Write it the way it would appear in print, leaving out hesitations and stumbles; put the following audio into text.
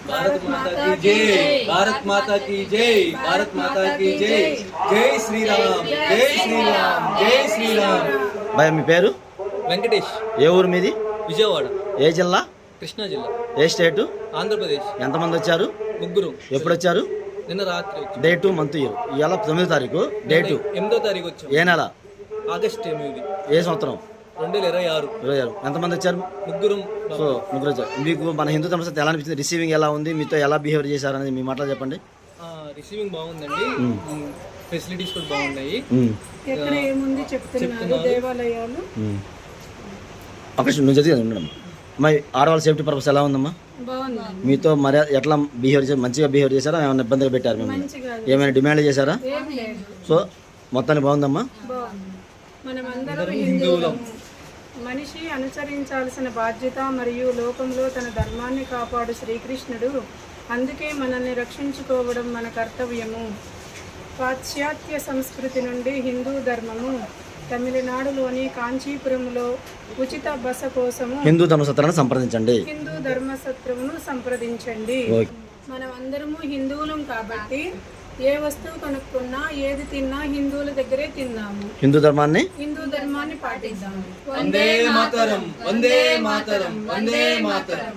भारत माता की जय, भारत माता की जय, भारत माता की जय, जय श्री राम, जय श्री राम, जय श्री राम। భయ మీ పేరు? వెంకటేష్. ఏ ఊరు మీది? విజయవాడ. ఏ జిల్లా? కృష్ణా జిల్లా. ఏ స్టేటు? ఆంధ్రప్రదేశ్. ఎంతమంది వచ్చారు? ముగ్గురు. ఎప్పుడు వచ్చారు? నిన్న రాత్రి వచ్చాం. Date month year? ఇవాళ 9వ తారీఖు. డేటు 8వ తారీఖు వచ్చాం. ఏ నెల? ఆగస్ట్ 8. ఏ సంవత్సరం? 2026. 26. ఎంతమంది వచ్చారు? ముగ్గురు. సో ముగ్గురు వచ్చారు. మీకు మన హిందూ ధర్మ సంస్థ ఎలా అనిపించింది? రిసీవింగ్ ఎలా ఉంది? మీతో ఎలా బిహేవ్ చేశారనేది మీ మాటలు చెప్పండి. రిసీవింగ్ బాగుందండి. ఫెసిలిటీస్ కూడా బాగున్నాయి. ఎక్కడ ఏముంది చెప్తున్నారు దేవాలయాలు. ఒక నువ్వు చదివి ఉండడం మా ఆడవాళ్ళ సేఫ్టీ పర్పస్ ఎలా ఉందమ్మా? మీతో మరి ఎట్లా బిహేవ్ చేశారు? మంచిగా బిహేవ్ చేశారా? ఏమైనా ఇబ్బందులు పెట్టారు మిమ్మల్ని? ఏమైనా డిమాండ్ చేశారా? సో మొత్తానికి బాగుందమ్మా. మనమందరం హిందువులం. మనిషి అనుసరించాల్సిన బాధ్యత మరియు లోకంలో తన ధర్మాన్ని కాపాడు శ్రీకృష్ణుడు. అందుకే మనల్ని రక్షించుకోవడం మన కర్తవ్యము. పాశ్చాత్య సంస్కృతి నుండి హిందూ ధర్మము. తమిళనాడులోని కాంచీపురంలో ఉచిత బస కోసము హిందూ ధర్మసత్రాన్ని సంప్రదించండి. హిందూ ధర్మసత్రమును సంప్రదించండి. మనమందరము హిందువులం కాబట్టి ఏ వస్తువు కొనుక్కున్నా ఏది తిన్నా హిందువుల దగ్గరే తిన్నాము. హిందూ ధర్మాన్ని పాటిద్దాము. వందే మాతరం, వందే మాతరం, వందే మాతరం.